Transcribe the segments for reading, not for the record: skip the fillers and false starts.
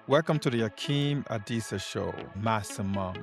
Welcome to the Akeem Adisa Show, Maximum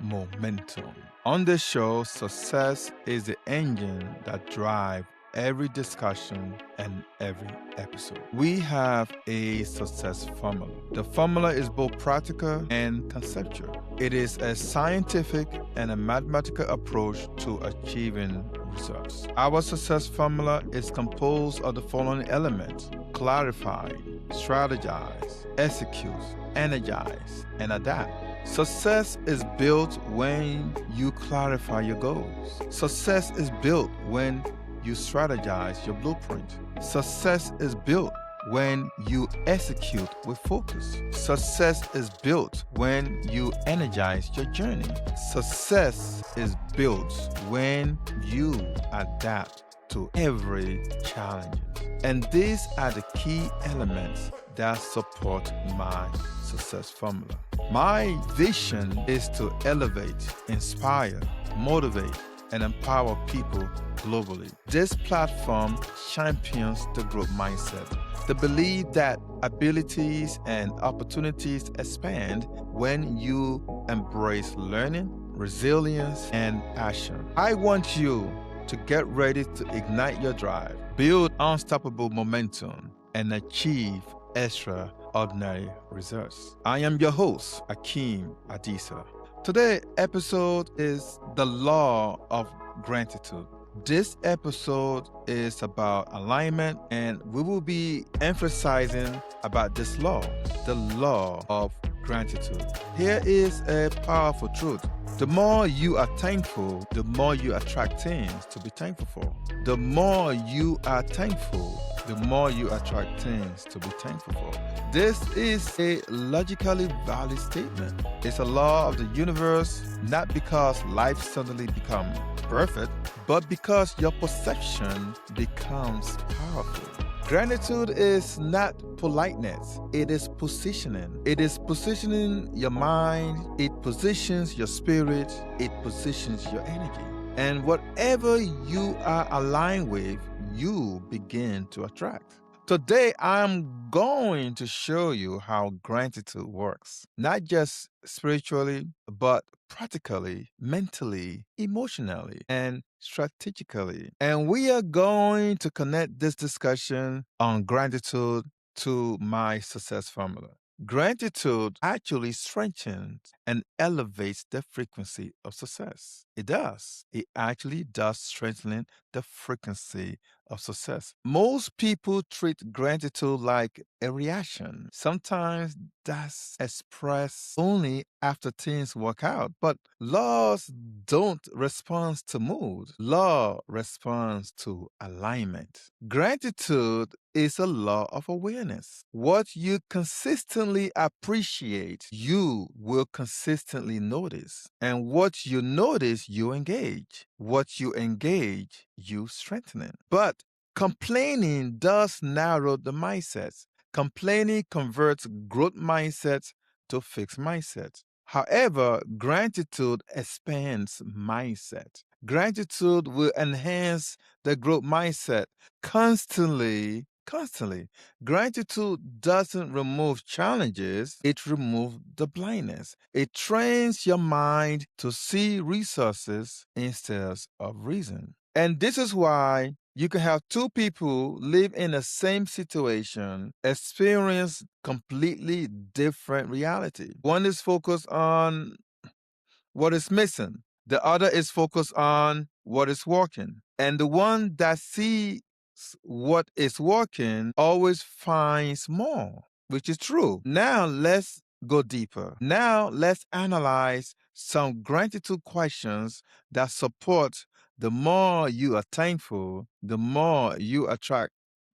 Momentum. On this show, success is the engine that drives every discussion and every episode. We have a success formula. The formula is both practical and conceptual. It is a scientific and a mathematical approach to achieving results. Our success formula is composed of the following elements: clarify, strategize, execute, energize, and adapt. Success is built when you clarify your goals. Success is built when you strategize your blueprint. Success is built when you execute with focus. Success is built when you energize your journey. Success is built when you adapt to every challenge. And these are the key elements that support my success formula. My vision is to elevate, inspire, motivate, and empower people globally. This platform champions the growth mindset, the belief that abilities and opportunities expand when you embrace learning, resilience, and passion. I want you to get ready to ignite your drive, build unstoppable momentum, and achieve extraordinary results. I am your host, Akeem Adisa. Today's episode is the law of gratitude. This episode is about alignment, and we will be emphasizing about this law, the law of gratitude. Here is a powerful truth. The more you are thankful, the more you attract things to be thankful for. The more you are thankful, the more you attract things to be thankful for. This is a logically valid statement. It's a law of the universe, not because life suddenly becomes perfect, but because your perception becomes powerful. Gratitude is not politeness, it is positioning. It is positioning your mind, it positions your spirit, it positions your energy. And whatever you are aligned with, you begin to attract. Today, I'm going to show you how gratitude works, not just spiritually, but practically, mentally, emotionally, and strategically. And we are going to connect this discussion on gratitude to my success formula. Gratitude actually strengthens and elevates the frequency of success. It does. It actually does strengthen the frequency of success. Most people treat gratitude like a reaction. Sometimes that's expressed only after things work out. But laws don't respond to mood. Law responds to alignment. Gratitude is a law of awareness. What you consistently appreciate, you will consistently notice. And what you notice, you engage. What you engage, you strengthen. But complaining does narrow the mindsets. Complaining converts growth mindsets to fixed mindsets. However, gratitude expands mindset. Gratitude will enhance the growth mindset constantly. Constantly. Gratitude doesn't remove challenges, it removes the blindness. It trains your mind to see resources instead of reason. And this is why you can have two people live in the same situation, experience completely different reality. One is focused on what is missing. The other is focused on what is working. And the one that sees what is working always finds more, which is true. Now let's go deeper. Now let's analyze some gratitude questions that support the more you are thankful, the more you attract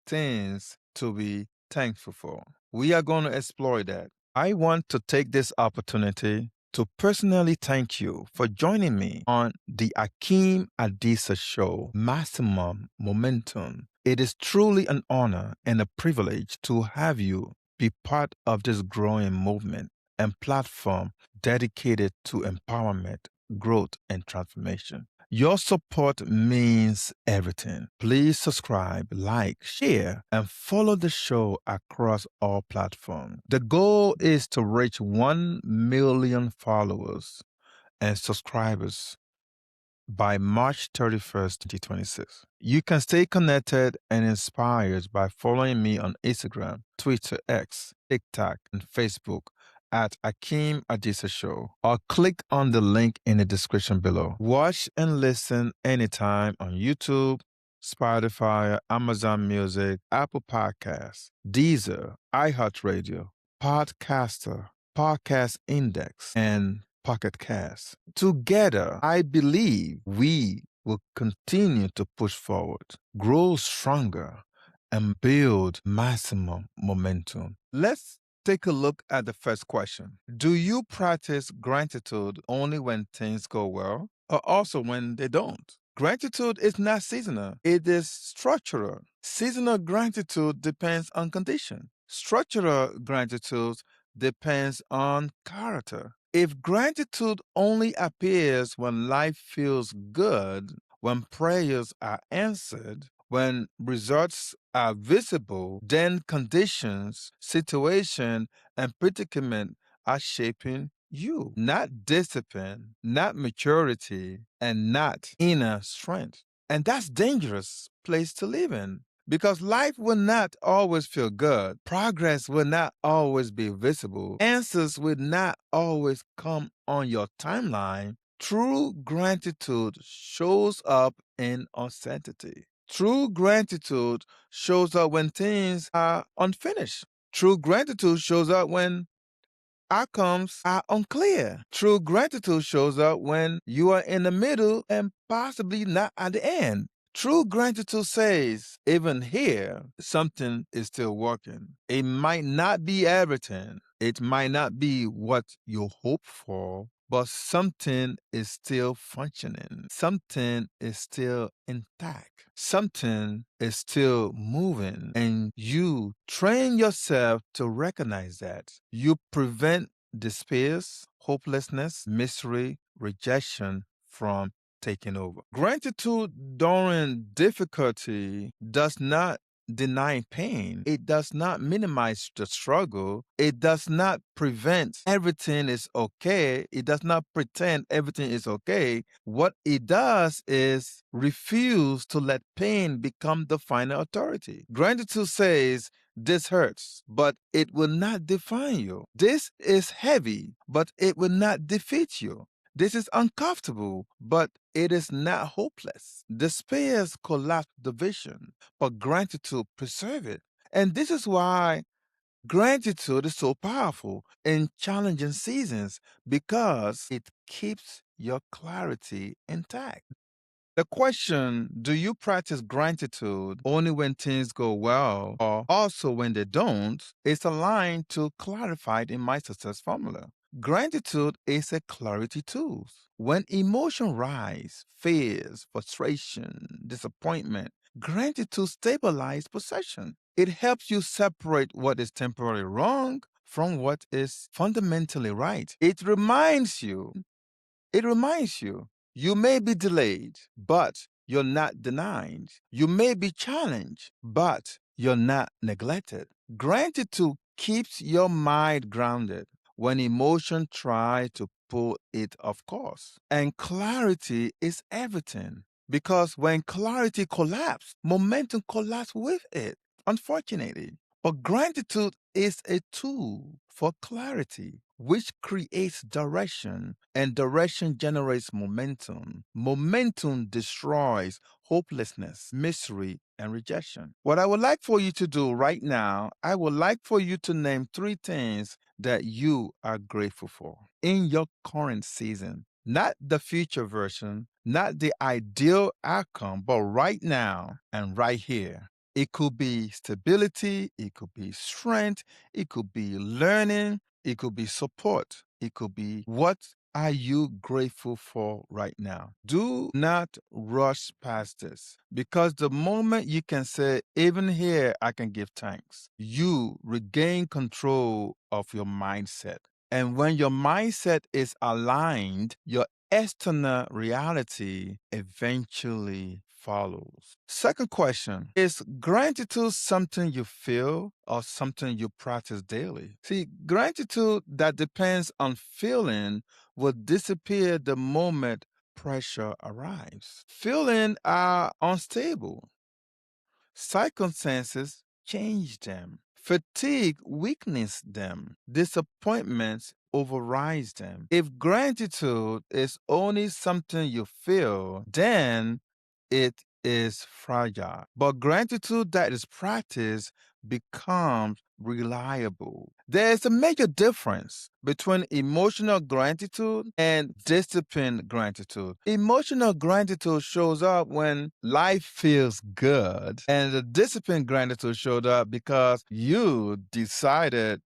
things to be thankful for. We are going to explore that. I want to take this opportunity to personally thank you for joining me on the Akeem Adisa Show, Maximum Momentum. It is truly an honor and a privilege to have you be part of this growing movement and platform dedicated to empowerment, growth, and transformation. Your support means everything. Please subscribe, like, share, and follow the show across all platforms. The goal is to reach 1 million followers and subscribers by March 31st, 2026. You can stay connected and inspired by following me on Instagram, Twitter, X, TikTok, and Facebook at Akeem Adisa Show, or click on the link in the description below. Watch and listen anytime on YouTube, Spotify, Amazon Music, Apple Podcasts, Deezer, iHeartRadio, Podcaster, Podcast Index, and Pocket Cast. Together, I believe we will continue to push forward, grow stronger, and build maximum momentum. Let's take a look at the first question. Do you practice gratitude only when things go well, or also when they don't? Gratitude is not seasonal, it is structural. Seasonal gratitude depends on condition. Structural gratitude depends on character. If gratitude only appears when life feels good, when prayers are answered, when results are visible, then conditions, situation, and predicament are shaping you, not discipline, not maturity, and not inner strength. And that's dangerous place to live in. Because life will not always feel good. Progress will not always be visible. Answers will not always come on your timeline. True gratitude shows up in uncertainty. True gratitude shows up when things are unfinished. True gratitude shows up when outcomes are unclear. True gratitude shows up when you are in the middle and possibly not at the end. True gratitude says, even here, something is still working. It might not be everything, it might not be what you hope for, but something is still functioning. Something is still intact. Something is still moving. And you train yourself to recognize that. You prevent despair, hopelessness, misery, rejection from taking over. Gratitude during difficulty does not deny pain. It does not minimize the struggle. It does not prevent everything is okay. It does not pretend everything is okay. What it does is refuse to let pain become the final authority. Gratitude says, this hurts, but it will not define you. This is heavy, but it will not defeat you. This is uncomfortable, but it is not hopeless. Despair collapse the vision, but gratitude preserve it. And this is why gratitude is so powerful in challenging seasons because it keeps your clarity intact. The question, do you practice gratitude only when things go well or also when they don't, is aligned to clarified in my success formula. Gratitude is a clarity tool. When emotion rise, fears, frustration, disappointment, gratitude stabilizes possession. It helps you separate what is temporarily wrong from what is fundamentally right. It reminds you you may be delayed, but you're not denied. You may be challenged, but you're not neglected. Gratitude keeps your mind grounded when emotion try to pull it off course. And clarity is everything because when clarity collapses, momentum collapses with it, unfortunately. But gratitude is a tool for clarity, which creates direction, and direction generates momentum. Momentum destroys hopelessness, misery, and rejection. What I would like for you to do right now, I would like for you to name 3 things that you are grateful for in your current season. Not the future version, not the ideal outcome, but right now and right here. It could be stability, it could be strength, it could be learning, it could be support, it could be what are you grateful for right now? Do not rush past this because the moment you can say, even here, I can give thanks, you regain control of your mindset. And when your mindset is aligned, your external reality eventually follows. Second question, is gratitude something you feel or something you practice daily? See, gratitude that depends on feeling will disappear the moment pressure arrives. Feelings are unstable. Circumstances change them. Fatigue weakens them. Disappointments overrides them. If gratitude is only something you feel, then it is fragile. But gratitude that is practiced becomes reliable. There is a major difference between emotional gratitude and disciplined gratitude. Emotional gratitude shows up when life feels good, and the disciplined gratitude showed up because you decided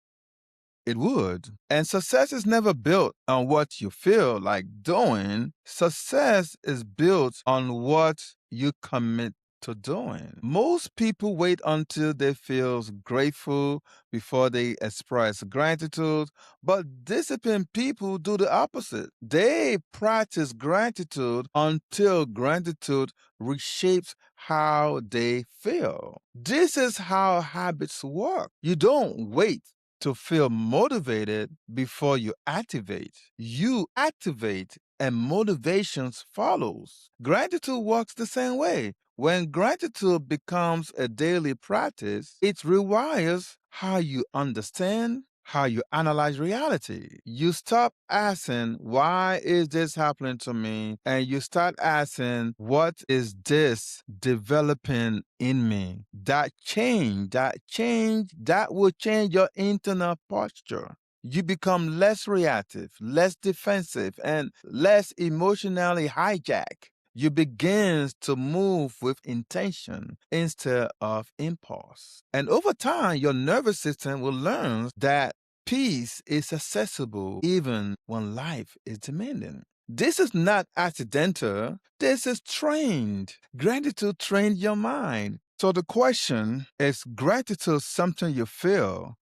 it would. And success is never built on what you feel like doing. Success is built on what you commit to doing. Most people wait until they feel grateful before they express gratitude, but disciplined people do the opposite. They practice gratitude until gratitude reshapes how they feel. This is how habits work. You don't wait to feel motivated before you activate. You activate and motivations follows. Gratitude works the same way. When gratitude becomes a daily practice, it rewires how you understand, how you analyze reality. You stop asking, why is this happening to me? And you start asking, what is this developing in me? That change, that will change your internal posture. You become less reactive, less defensive, and less emotionally hijacked. You begin to move with intention instead of impulse. And over time, your nervous system will learn that peace is accessible even when life is demanding. This is not accidental, this is trained. Gratitude trained your mind. So the question is, gratitude something you feel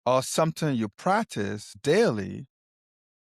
or something you practice daily?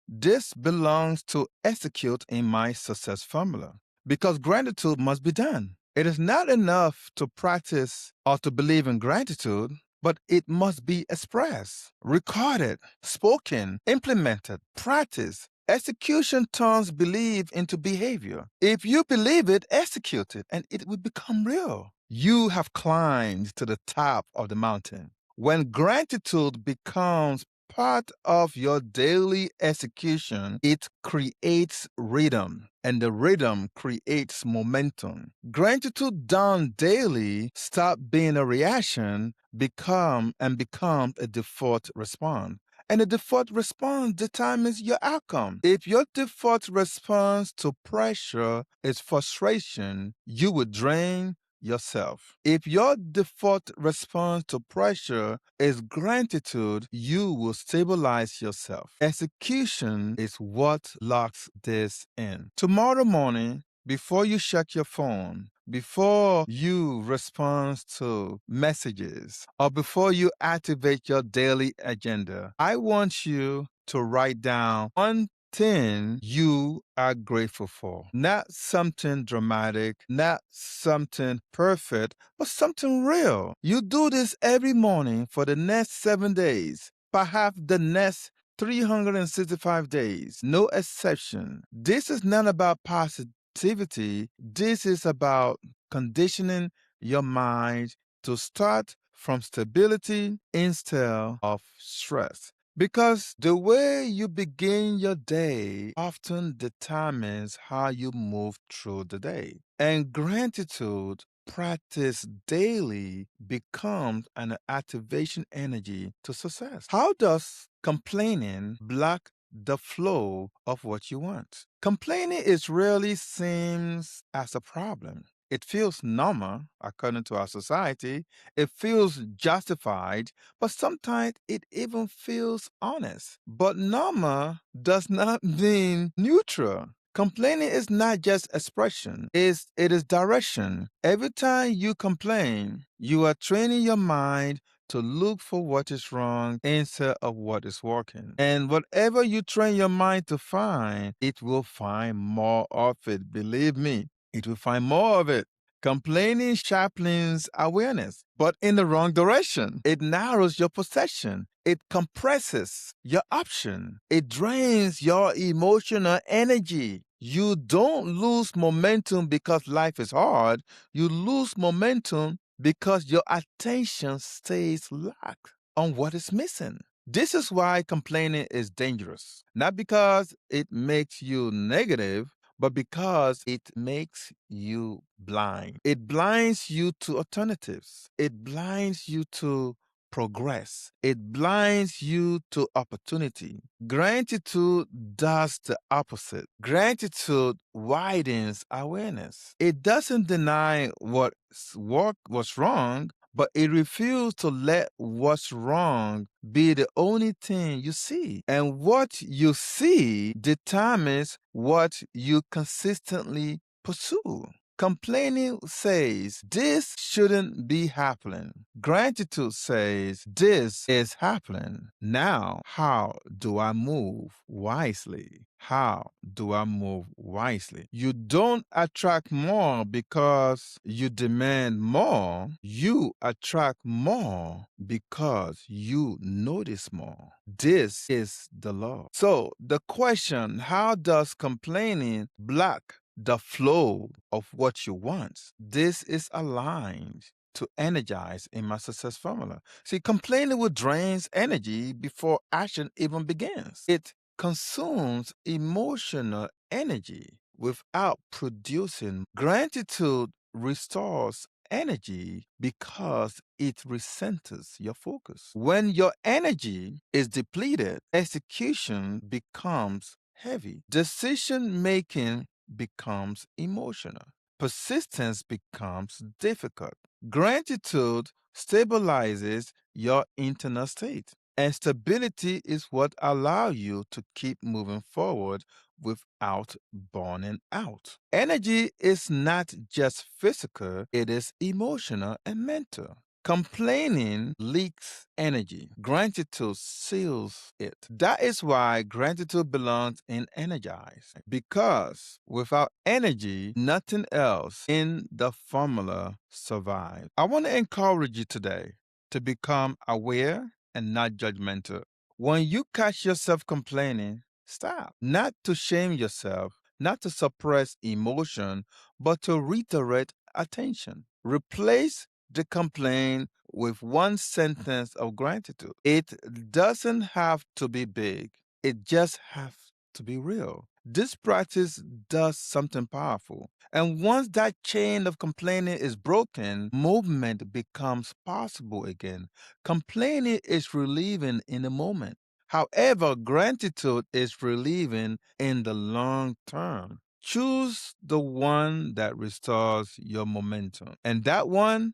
This belongs to execute in my success formula because gratitude must be done. It is not enough to practice or to believe in gratitude, but it must be expressed, recorded, spoken, implemented, practiced. Execution turns belief into behavior. If you believe it, execute it, and it will become real. You have climbed to the top of the mountain. When gratitude becomes part of your daily execution, it creates rhythm, and the rhythm creates momentum. Gratitude done daily stop being a reaction, becomes a default response. And the default response determines your outcome. If your default response to pressure is frustration, you will drain yourself. If your default response to pressure is gratitude, you will stabilize yourself. Execution is what locks this in. Tomorrow morning, before you check your phone, before you respond to messages, or before you activate your daily agenda, I want you to write down one thing you are grateful for. Not something dramatic, not something perfect, but something real. You do this every morning for the next 7 days, perhaps the next 365 days, no exception. This is not about positivity, this is about conditioning your mind to start from stability instead of stress. Because the way you begin your day often determines how you move through the day. And gratitude practice daily becomes an activation energy to success. How does complaining block the flow of what you want? Complaining is rarely seen as a problem. It feels normal according to our society. It feels justified, but sometimes it even feels honest. But normal does not mean neutral. Complaining is not just expression, it is direction. Every time you complain, you are training your mind to look for what is wrong instead of what is working. And whatever you train your mind to find, it will find more of it. Believe me, it will find more of it. Complaining sharpens awareness, but in the wrong direction. It narrows your perception. It compresses your option. It drains your emotional energy. You don't lose momentum because life is hard. You lose momentum because your attention stays locked on what is missing. This is why complaining is dangerous. Not because it makes you negative, but because it makes you blind. It blinds you to alternatives. It blinds you to progress. It blinds you to opportunity. Gratitude does the opposite. Gratitude widens awareness. It doesn't deny what's wrong, but it refuses to let what's wrong be the only thing you see. And what you see determines what you consistently pursue. Complaining says, this shouldn't be happening. Gratitude says, this is happening. Now, how do I move wisely? How do I move wisely? You don't attract more because you demand more. You attract more because you notice more. This is the law. So, the question, how does complaining block the flow of what you want? This is aligned to energize in my success formula. See, complaining will drains energy before action even begins. It consumes emotional energy without producing. Gratitude restores energy because it recenters your focus. When your energy is depleted, execution becomes heavy. Decision making becomes emotional. Persistence becomes difficult. Gratitude stabilizes your internal state. And stability is what allows you to keep moving forward without burning out. Energy is not just physical, it is emotional and mental. Complaining leaks energy. Gratitude seals it. That is why gratitude belongs in energize. Because without energy, nothing else in the formula survives. I want to encourage you today to become aware and not judgmental. When you catch yourself complaining, stop. Not to shame yourself, not to suppress emotion, but to redirect attention. Replace the complaint with one sentence of gratitude. It doesn't have to be big, it just has to be real. This practice does something powerful. And once that chain of complaining is broken, movement becomes possible again. Complaining is relieving in the moment. However, gratitude is relieving in the long term. Choose the one that restores your momentum. And that one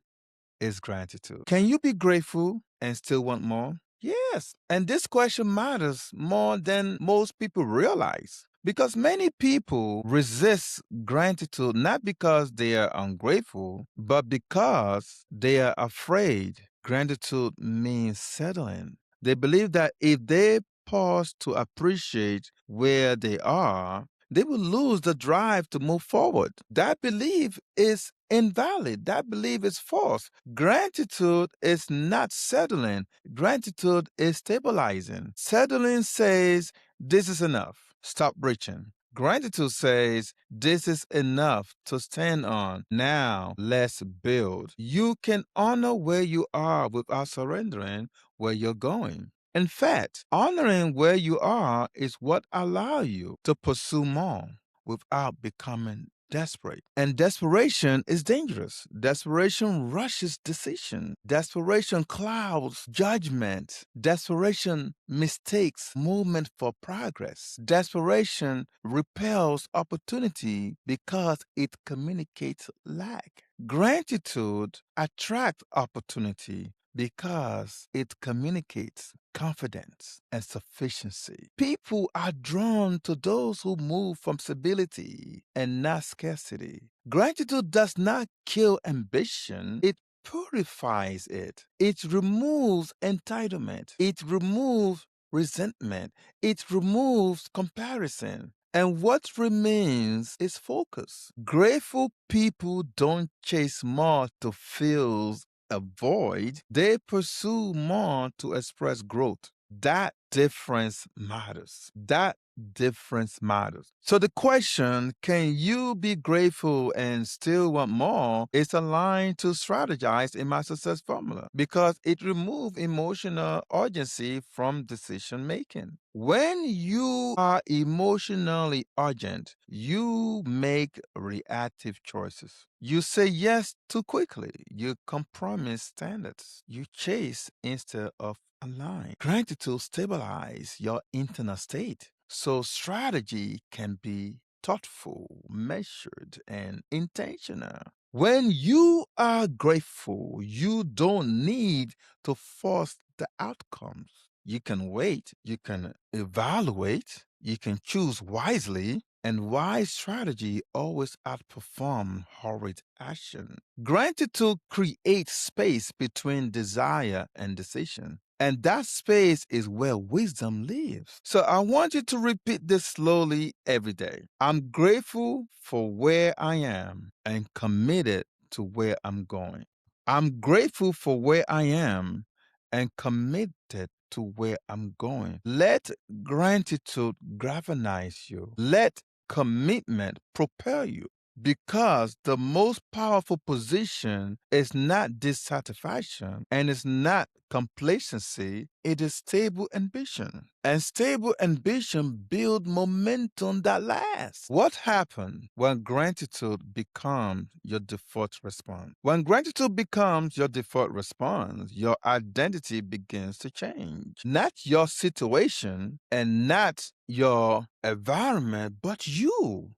is gratitude. Can you be grateful and still want more? Yes. And this question matters more than most people realize. Because many people resist gratitude not because they are ungrateful, but because they are afraid. Gratitude means settling. They believe that if they pause to appreciate where they are, they will lose the drive to move forward. That belief is invalid. That belief is false. Gratitude is not settling. Gratitude is stabilizing. Settling says, this is enough. Stop reaching. Gratitude says, this is enough to stand on. Now, let's build. You can honor where you are without surrendering where you're going. In fact, honoring where you are is what allows you to pursue more without becoming desperate. And desperation is dangerous. Desperation rushes decision. Desperation clouds judgment. Desperation mistakes movement for progress. Desperation repels opportunity because it communicates lack. Gratitude attracts opportunity because it communicates confidence and sufficiency. People are drawn to those who move from stability and not scarcity. Gratitude does not kill ambition, it purifies it. It removes entitlement. It removes resentment. It removes comparison. And what remains is focus. Grateful people don't chase more to fill a void, they pursue more to express growth. That difference matters. That difference matters. So the question, can you be grateful and still want more, is aligned to strategize in my success formula because it removes emotional urgency from decision making. When you are emotionally urgent, you make reactive choices. You say yes too quickly. You compromise standards. You chase instead of align. Gratitude stabilize your internal state. So strategy can be thoughtful, measured, and intentional. When you are grateful, you don't need to force the outcomes. You can wait, you can evaluate, you can choose wisely, and wise strategy always outperform hurried action. Gratitude creates space between desire and decision. And that space is where wisdom lives. So I want you to repeat this slowly every day. I'm grateful for where I am and committed to where I'm going. I'm grateful for where I am and committed to where I'm going. Let gratitude galvanize you. Let commitment propel you. Because the most powerful position is not dissatisfaction and it's not complacency, it is stable ambition. And stable ambition builds momentum that lasts. What happens when gratitude becomes your default response? When gratitude becomes your default response, your identity begins to change. Not your situation and not your environment, but you.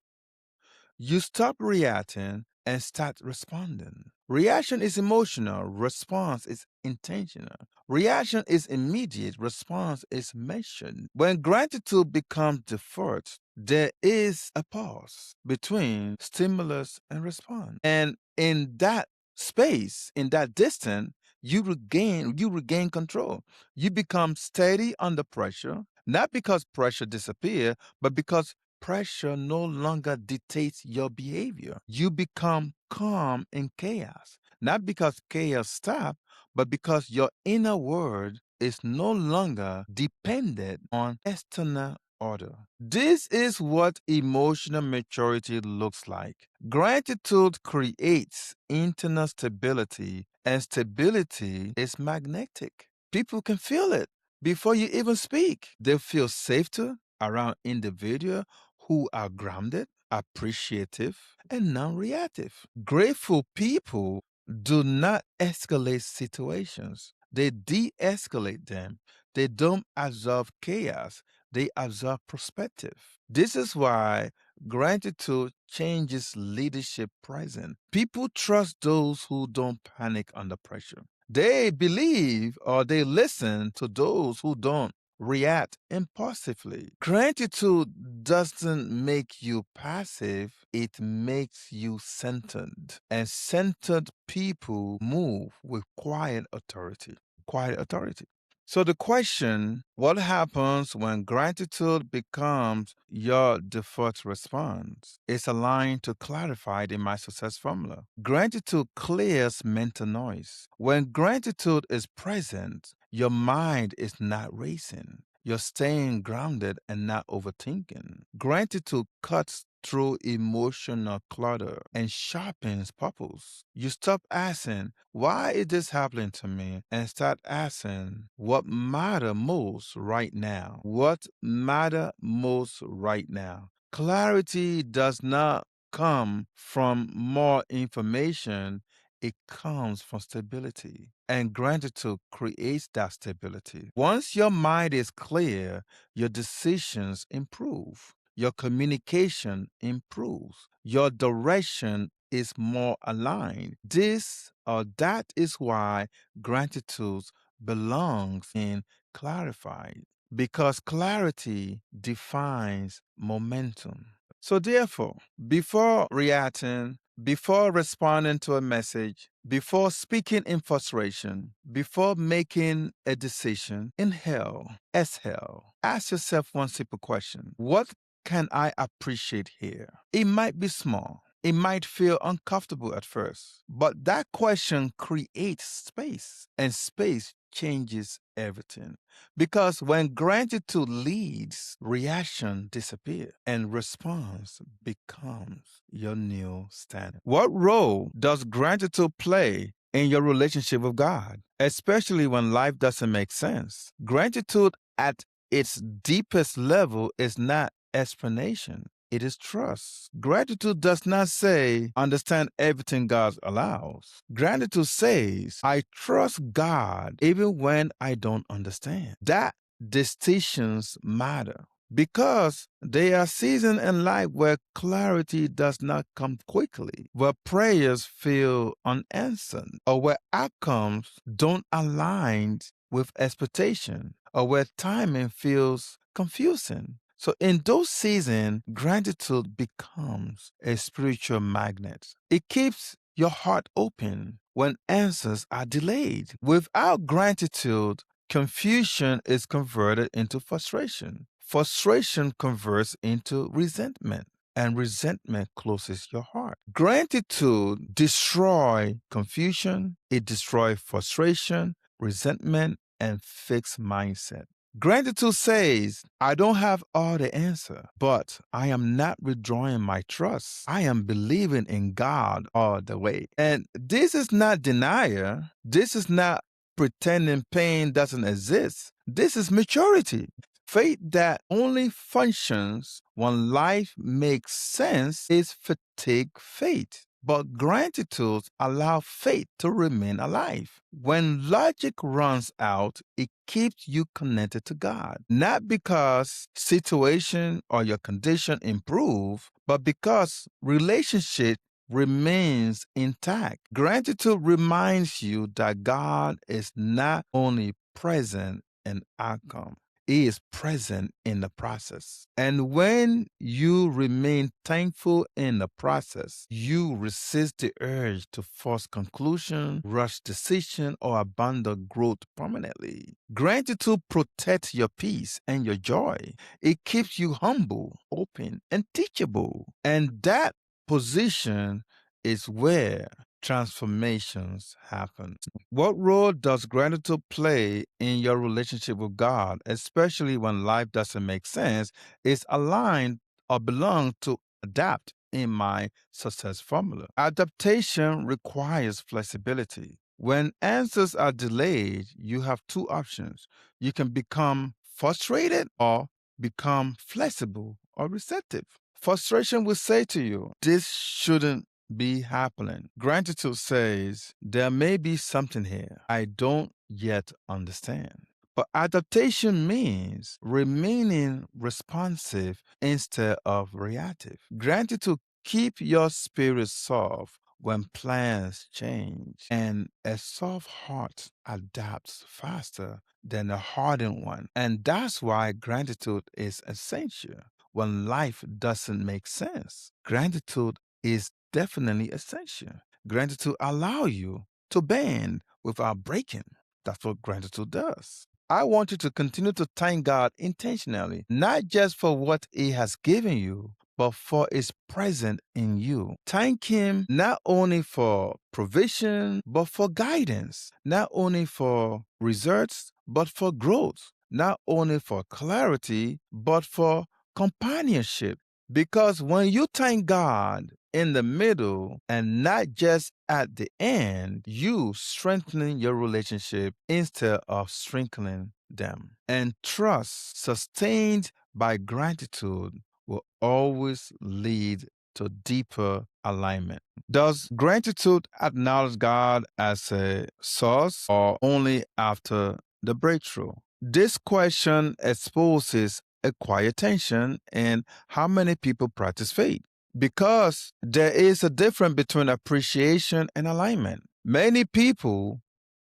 You stop reacting and start responding. Reaction is emotional, response is intentional. Reaction is immediate, response is measured. When gratitude becomes default, there is a pause between stimulus and response. And in that space, in that distance, you regain control. You become steady under pressure, not because pressure disappears, but because pressure no longer dictates your behavior. You become calm in chaos, not because chaos stops, but because your inner world is no longer dependent on external order. This is what emotional maturity looks like. Gratitude creates internal stability, and stability is magnetic. People can feel it before you even speak. They feel safer around individuals who are grounded, appreciative, and non reactive. Grateful people do not escalate situations, they de escalate them. They don't absorb chaos, they absorb perspective. This is why gratitude changes leadership present. People trust those who don't panic under pressure. They believe or they listen to those who don't react impulsively. Gratitude doesn't make you passive, it makes you centered. And centered people move with quiet authority. Quiet authority. So the question, what happens when gratitude becomes your default response, is aligned to clarified in my success formula. Gratitude clears mental noise. When gratitude is present, your mind is not racing. You're staying grounded and not overthinking. Gratitude cuts through emotional clutter and sharpens purpose. You stop asking, why is this happening to me? And start asking, what matter most right now? What matter most right now? Clarity does not come from more information, it comes from stability. And gratitude creates that stability. Once your mind is clear, your decisions improve. Your communication improves. Your direction is more aligned. This or that is why gratitude belongs in clarified because clarity defines momentum. So, therefore, before reacting, Before responding to a message, before speaking in frustration, before making a decision, inhale, exhale. Ask yourself one simple question: what can I appreciate here? It might be small. It might feel uncomfortable at first, but that question creates space, and space changes everything. Because when gratitude leads, reaction disappears and response becomes your new standard. What role does gratitude play in your relationship with God, especially when life doesn't make sense? Gratitude at its deepest level is not explanation. It is trust. Gratitude does not say, understand everything God allows. Gratitude says, I trust God even when I don't understand. That distinctions matter because there are seasons in life where clarity does not come quickly, where prayers feel unanswered, or where outcomes don't align with expectation, or where timing feels confusing. So, in those seasons, gratitude becomes a spiritual magnet. It keeps your heart open when answers are delayed. Without gratitude, confusion is converted into frustration. Frustration converts into resentment, and resentment closes your heart. Gratitude destroys confusion, it destroys frustration, resentment, and fixed mindset. Gratitude says, I don't have all the answer, but I am not withdrawing my trust. I am believing in God all the way. And this is not denial. This is not pretending pain doesn't exist. This is maturity. Faith that only functions when life makes sense is fatigue faith. But gratitude allows faith to remain alive. When logic runs out, it keeps you connected to God. Not because situation or your condition improve, but because relationship remains intact. Gratitude reminds you that God is not only present in outcome, he is present in the process. And when you remain thankful in the process, you resist the urge to force conclusion, rush decision, or abandon growth permanently. Gratitude protects your peace and your joy. It keeps you humble, open, and teachable. And that position is where transformations happen. What role does gratitude play in your relationship with God, especially when life doesn't make sense, is aligned or belong to adapt in my success formula? Adaptation requires flexibility. When answers are delayed, you have two options. You can become frustrated or become flexible or receptive. Frustration will say to you, this shouldn't be happening. Gratitude says, there may be something here I don't yet understand. But adaptation means remaining responsive instead of reactive. Gratitude keep your spirit soft when plans change, and a soft heart adapts faster than a hardened one. And that's why gratitude is essential when life doesn't make sense. Gratitude is definitely essential. Gratitude allow you to bend without breaking. That's what gratitude does. I want you to continue to thank God intentionally, not just for what He has given you, but for His presence in you. Thank Him not only for provision, but for guidance, not only for results, but for growth, not only for clarity, but for companionship. Because when you thank God in the middle and not just at the end, you strengthening your relationship instead of strengthening them. And trust sustained by gratitude will always lead to deeper alignment. Does gratitude acknowledge God as a source or only after the breakthrough? This question exposes a quiet tension in how many people practice faith because there is a difference between appreciation and alignment. Many people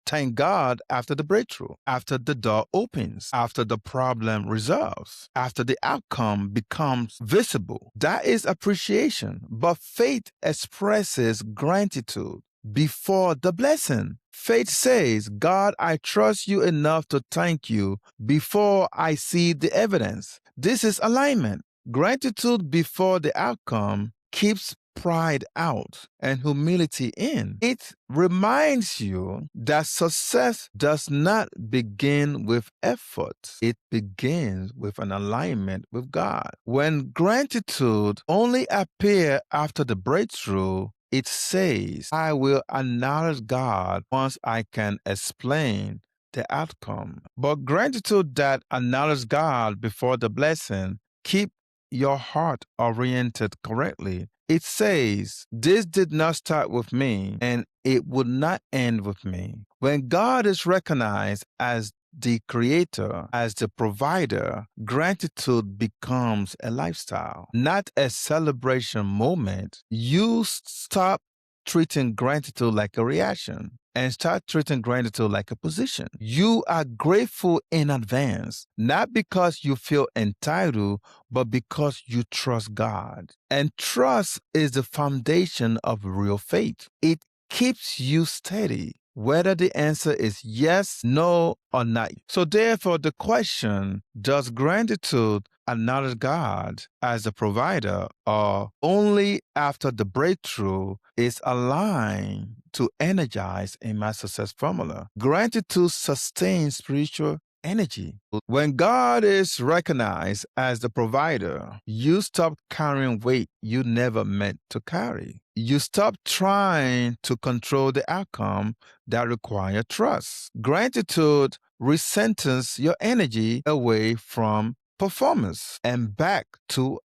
thank God after the breakthrough, after the door opens, after the problem resolves, after the outcome becomes visible. That is appreciation. But faith expresses gratitude before the blessing. Faith says, God, I trust you enough to thank you before I see the evidence. This is alignment. Gratitude before the outcome keeps pride out and humility in. It reminds you that success does not begin with effort. It begins with an alignment with God. When gratitude only appears after the breakthrough, it says, I will acknowledge God once I can explain the outcome. But gratitude that acknowledges God before the blessing keep your heart oriented correctly. It says, this did not start with me and it would not end with me. When God is recognized as the creator, as the provider, gratitude becomes a lifestyle, not a celebration moment. You stop treating gratitude like a reaction and start treating gratitude like a position. You are grateful in advance, not because you feel entitled, but because you trust God. And trust is the foundation of real faith. It keeps you steady, whether the answer is yes, no, or not. So therefore, the question, does gratitude acknowledge God as a provider or only after the breakthrough is aligned to energize in my success formula? Gratitude sustains spiritual energy. When God is recognized as the provider, you stop carrying weight you never meant to carry. You stop trying to control the outcome that require trust. Gratitude recenters your energy away from performance and back to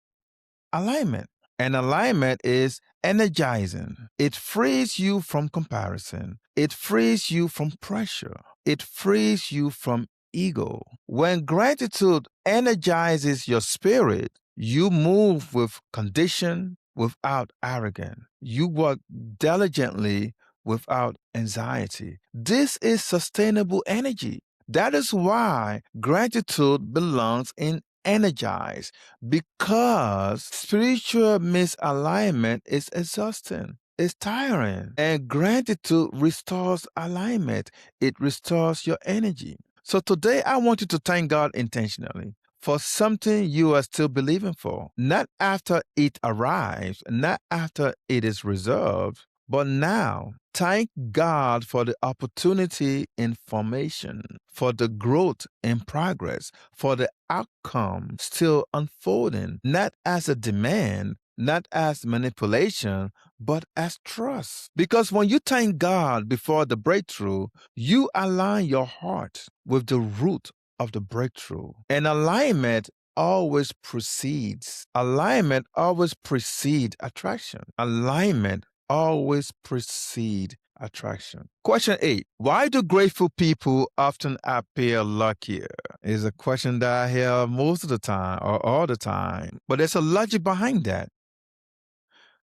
alignment. And alignment is energizing. It frees you from comparison. It frees you from pressure. It frees you from ego. When gratitude energizes your spirit, you move with condition without arrogance. You work diligently without anxiety. This is sustainable energy. That is why gratitude belongs in energized, because spiritual misalignment is exhausting. It's tiring. And gratitude restores alignment. It restores your energy. So today I want you to thank God intentionally for something you are still believing for. Not after it arrives, not after it is reserved, but now. Thank God for the opportunity in formation, for the growth in progress, for the outcome still unfolding, not as a demand, not as manipulation, but as trust. Because when you thank God before the breakthrough, you align your heart with the root of the breakthrough. And alignment always precedes. Alignment always precedes attraction. Alignment always precede attraction. Question 8. Why do grateful people often appear luckier? Is a question that I hear most of the time or all the time. But there's a logic behind that.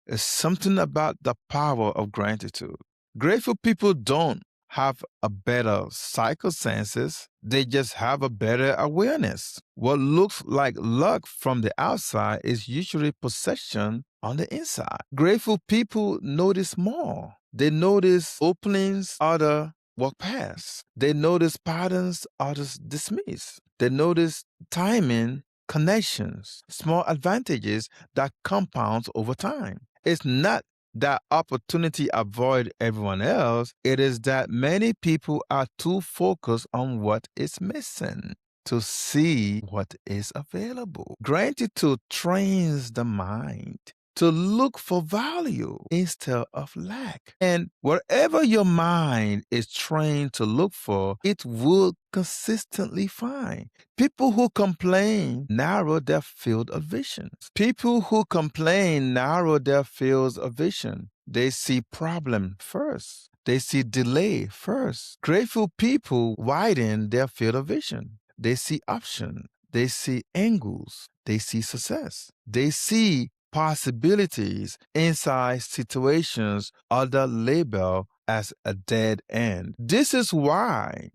It's something about the power of gratitude. Grateful people don't have a better psycho senses, they just have a better awareness. What looks like luck from the outside is usually possession on the inside. Grateful people notice more. They notice openings others walk past. They notice patterns others dismiss. They notice timing, connections, small advantages that compounds over time. It's not that opportunity avoid everyone else. It is that many people are too focused on what is missing to see what is available. Gratitude trains the mind to look for value instead of lack. And wherever your mind is trained to look for, it will consistently find. People who complain narrow their field of vision. People who complain narrow their fields of vision. They see problem first. They see delay first. Grateful people widen their field of vision. They see option. They see angles. They see success. They see possibilities inside situations other label as a dead end. This is why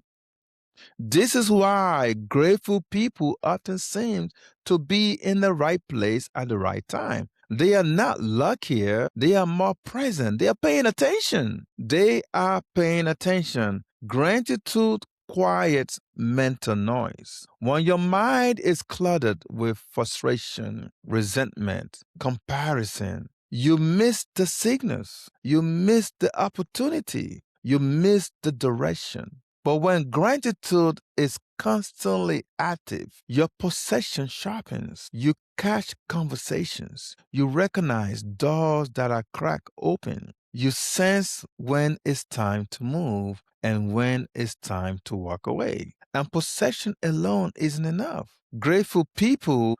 grateful people often seem to be in the right place at the right time. They are not luckier, they are more present. They are paying attention. They are paying attention. Gratitude quiets mental noise. When your mind is cluttered with frustration, resentment, comparison, you miss the signals, you miss the opportunity, you miss the direction. But when gratitude is constantly active, your perception sharpens. You catch conversations. You recognize doors that are cracked open. You sense when it's time to move and when it's time to walk away. And perception alone isn't enough. Grateful people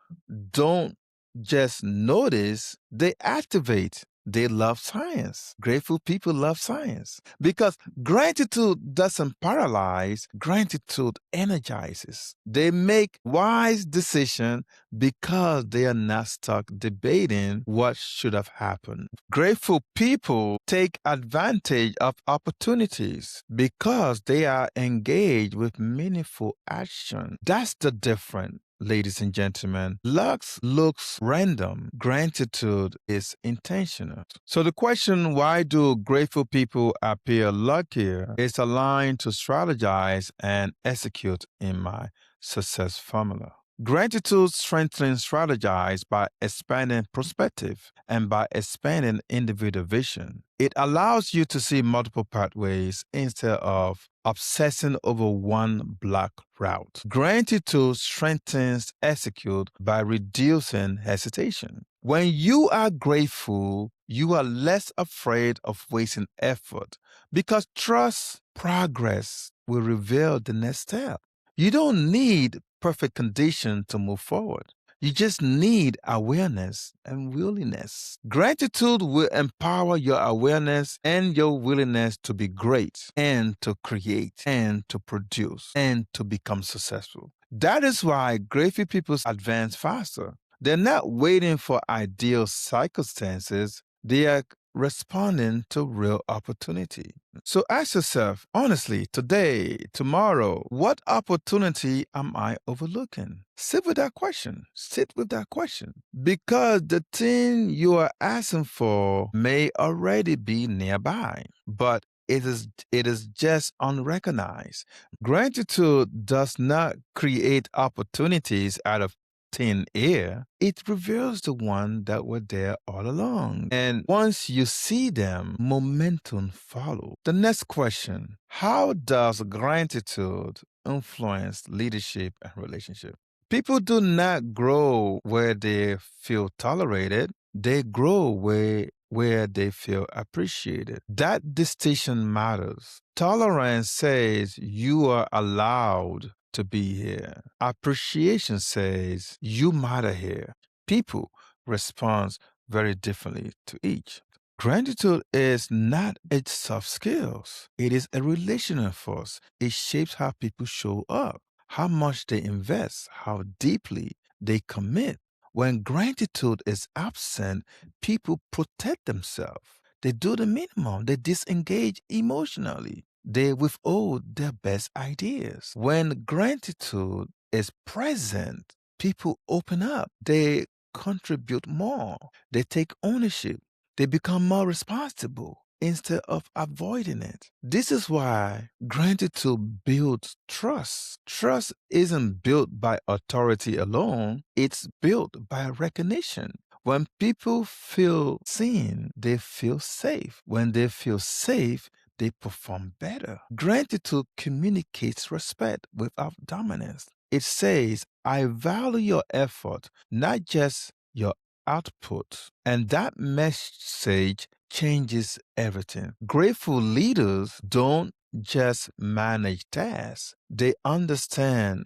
don't just notice, they activate. They love science. Grateful people love science because gratitude doesn't paralyze, gratitude energizes. They make wise decisions because they are not stuck debating what should have happened. Grateful people take advantage of opportunities because they are engaged with meaningful action. That's the difference. Ladies and gentlemen, luck looks random. Gratitude is intentional. So the question, why do grateful people appear luckier, is aligned to strategize and execute in my success formula. Gratitude strengthens strategize by expanding perspective and by expanding individual vision. It allows you to see multiple pathways instead of obsessing over one black route. Gratitude strengthens execute by reducing hesitation. When you are grateful, you are less afraid of wasting effort because trust progress will reveal the next step. You don't need perfect condition to move forward. You just need awareness and willingness. Gratitude will empower your awareness and your willingness to be great and to create and to produce and to become successful. That is why grateful people advance faster. They're not waiting for ideal circumstances, they are responding to real opportunity. So ask yourself, honestly, today, tomorrow, what opportunity am I overlooking? Sit with that question. Sit with that question. Because the thing you are asking for may already be nearby, but it is just unrecognized. Gratitude does not create opportunities out of thin air. It reveals the one that were there all along. And once you see them, momentum follows. The next question, how does gratitude influence leadership and relationship? People do not grow where they feel tolerated. They grow where they feel appreciated. That distinction matters. Tolerance says you are allowed to be here. Appreciation says you matter here. People respond very differently to each. Gratitude is not a soft skills. It is a relational force. It shapes how people show up, how much they invest, how deeply they commit. When gratitude is absent, people protect themselves. They do the minimum. They disengage emotionally. They withhold their best ideas. When gratitude is present, people open up. They contribute more. They take ownership. They become more responsible instead of avoiding it. This is why gratitude builds trust. Trust isn't built by authority alone, it's built by recognition. When people feel seen, they feel safe. When they feel safe, they perform better. Gratitude communicates respect without dominance. It says, I value your effort, not just your output. And that message changes everything. Grateful leaders don't just manage tasks, they understand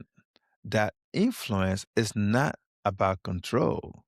that influence is not about control.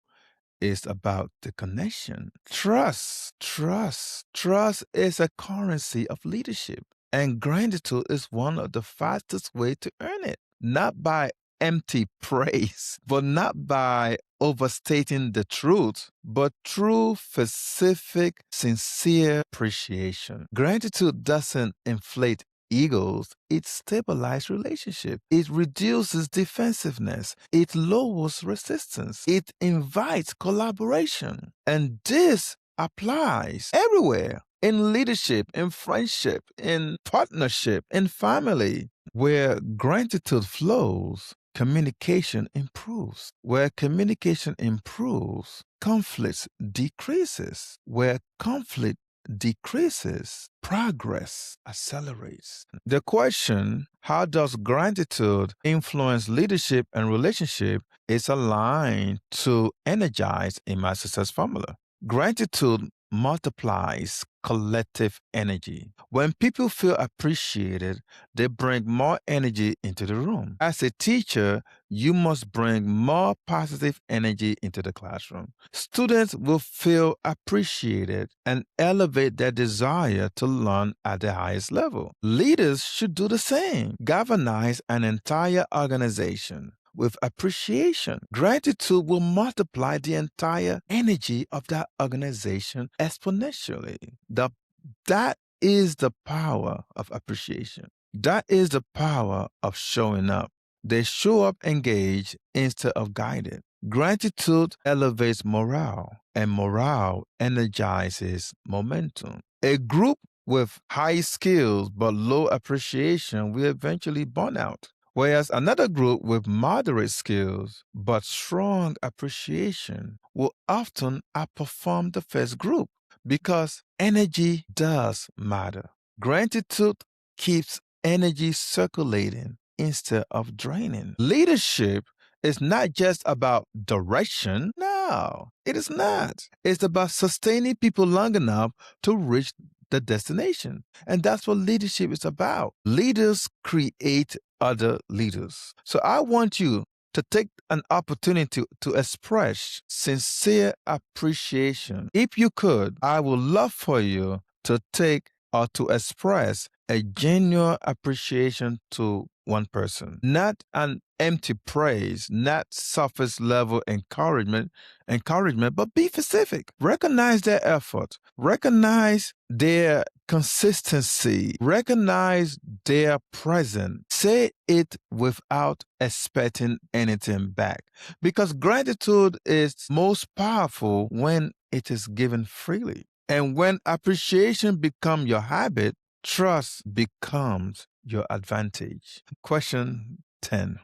It's about the connection. Trust is a currency of leadership. And gratitude is one of the fastest way to earn it. Not by empty praise, but not by overstating the truth, but through specific, sincere appreciation. Gratitude doesn't inflate egos, it stabilizes relationship. It reduces defensiveness. It lowers resistance. It invites collaboration. And this applies everywhere in leadership, in friendship, in partnership, in family. Where gratitude flows, communication improves. Where communication improves, conflict decreases. Where conflict decreases, progress accelerates. The question, how does gratitude influence leadership and relationship, is aligned to energize in my success formula. Gratitude multiplies collective energy. When people feel appreciated, they bring more energy into the room. As a teacher, you must bring more positive energy into the classroom. Students will feel appreciated and elevate their desire to learn at the highest level. Leaders should do the same. Galvanize an entire organization with appreciation. Gratitude will multiply the entire energy of that organization exponentially. That is the power of appreciation. That is the power of showing up. They show up engaged instead of guided. Gratitude elevates morale, and morale energizes momentum. A group with high skills but low appreciation will eventually burn out, whereas another group with moderate skills but strong appreciation will often outperform the first group because energy does matter. Gratitude keeps energy circulating instead of draining. Leadership is not just about direction. No, it is not. It's about sustaining people long enough to reach the destination. And that's what leadership is about. Leaders create other leaders. So I want you to take an opportunity to express sincere appreciation. If you could, I would love for you to take or to express a genuine appreciation to one person, not an empty praise, not surface level encouragement, but be specific. Recognize their effort, recognize their consistency, recognize their presence. Say it without expecting anything back, because gratitude is most powerful when it is given freely. And when appreciation becomes your habit, trust becomes your advantage. Question 10,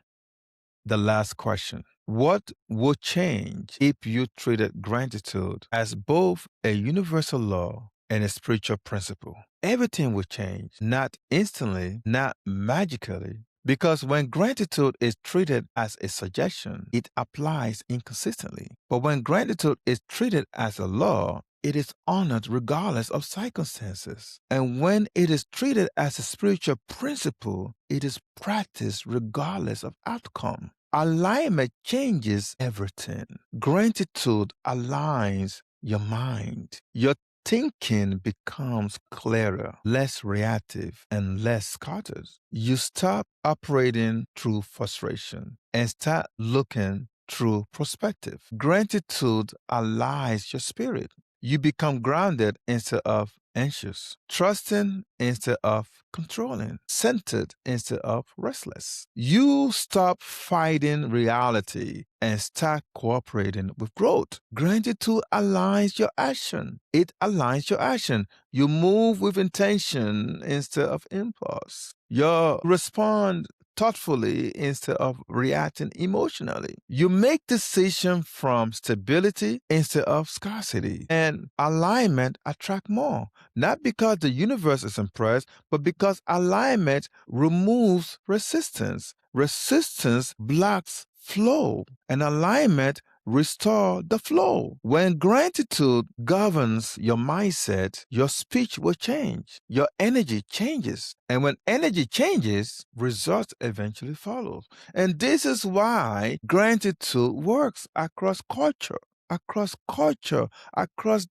the last question. What would change if you treated gratitude as both a universal law and a spiritual principle? Everything would change, not instantly, not magically, because when gratitude is treated as a suggestion, it applies inconsistently. But when gratitude is treated as a law, it is honored regardless of circumstances. And when it is treated as a spiritual principle, it is practiced regardless of outcome. Alignment changes everything. Gratitude aligns your mind. Your thinking becomes clearer, less reactive, and less scattered. You stop operating through frustration and start looking through perspective. Gratitude aligns your spirit. You become grounded instead of anxious, trusting instead of controlling, centered instead of restless. You stop fighting reality and start cooperating with growth. Gratitude aligns your action. It aligns your action. You move with intention instead of impulse. You respond thoughtfully instead of reacting emotionally. You make decisions from stability instead of scarcity. And alignment attract more, not because the universe is impressed, but because alignment removes resistance. Resistance blocks flow, and alignment restore the flow. When gratitude governs your mindset, your speech will change. Your energy changes. And when energy changes, results eventually follow. And this is why gratitude works across culture. Across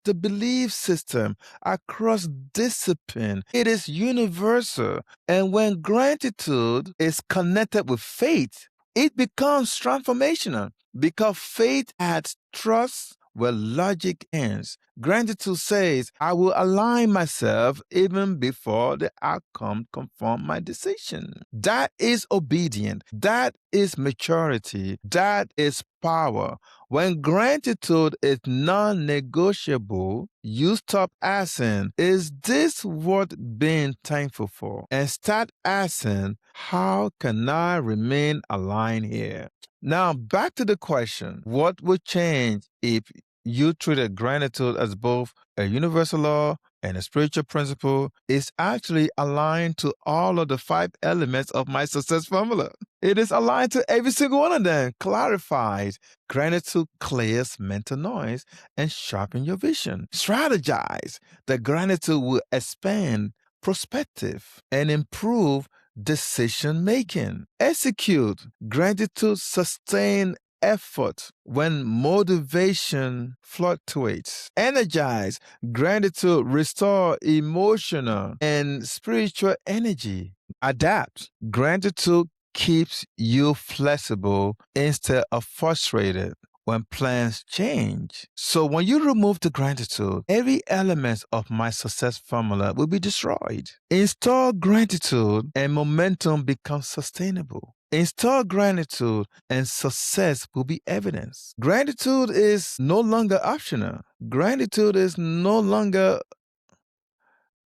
the belief system, across discipline. It is universal. And when gratitude is connected with faith, it becomes transformational because faith adds trust where logic ends. Gratitude says, I will align myself even before the outcome conform my decision. That is obedience. That is maturity. That is power. When gratitude is non-negotiable, you stop asking, is this worth being thankful for? And start asking, how can I remain aligned here? Now, back to the question, what would change if you treated gratitude as both a universal law and a spiritual principle? Is actually aligned to all of the 5 elements of my success formula. It is aligned to every single one of them, clarifies. Gratitude clears mental noise and sharpen your vision. Strategize. The gratitude will expand perspective and improve decision making. Execute. Gratitude sustain effort when motivation fluctuates. Energize. Gratitude restore emotional and spiritual energy. Adapt. Gratitude keeps you flexible instead of frustrated when plans change. So when you remove the gratitude, every element of my success formula will be destroyed. Install gratitude and momentum becomes sustainable. Install gratitude and success will be evidence. Gratitude is no longer optional. Gratitude is no longer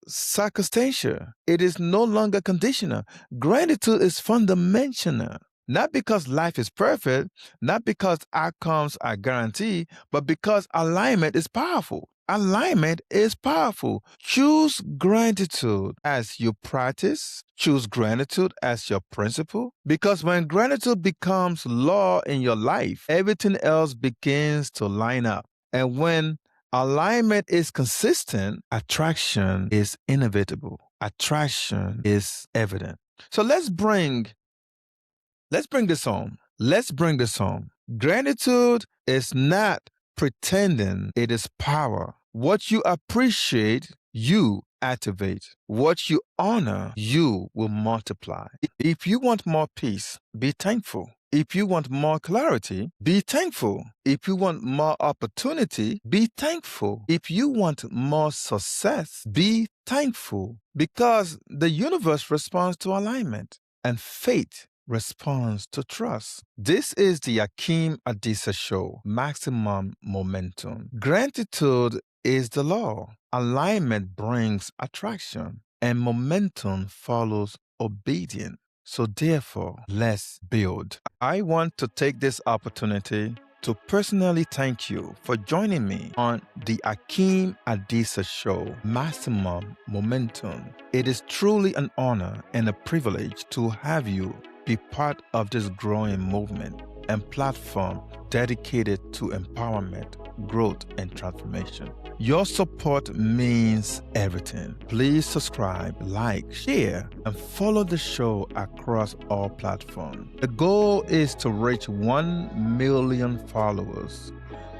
circumstantial. It is no longer conditional. Gratitude is fundamental. Not because life is perfect, not because outcomes are guaranteed, but because alignment is powerful. Alignment is powerful. Choose gratitude as your practice. Choose gratitude as your principle. Because when gratitude becomes law in your life, everything else begins to line up. And when alignment is consistent, attraction is inevitable. Attraction is evident. So let's bring this home. Let's bring this home. Gratitude is not pretending, it is power. What you appreciate, you activate. What you honor, you will multiply. If you want more peace, be thankful. If you want more clarity, be thankful. If you want more opportunity, be thankful. If you want more success, be thankful. Because the universe responds to alignment and faith responds to trust. This is the Akeem Adisa Show, Maximum Momentum. Gratitude is the law. Alignment brings attraction, and momentum follows obedience. So therefore, let's build. I want to take this opportunity to personally thank you for joining me on the Akeem Adisa Show, Maximum Momentum. It is truly an honor and a privilege to have you be part of this growing movement and platform dedicated to empowerment, growth, and transformation. Your support means everything. Please subscribe, like, share, and follow the show across all platforms. The goal is to reach 1 million followers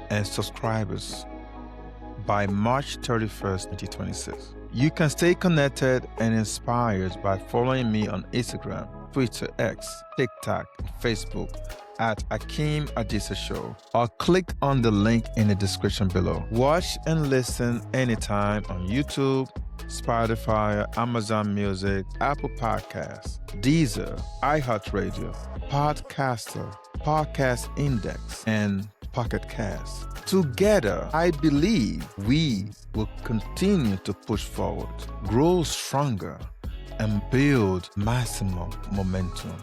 and subscribers by March 31st, 2026. You can stay connected and inspired by following me on Instagram, Twitter, X, TikTok, Facebook at Akeem Adisa Show, or click on the link in the description below. Watch and listen anytime on YouTube, Spotify, Amazon Music, Apple Podcasts, Deezer, iHeartRadio, Podcaster, Podcast Index, and Pocket Cast. Together, I believe we will continue to push forward, grow stronger, and build maximum momentum.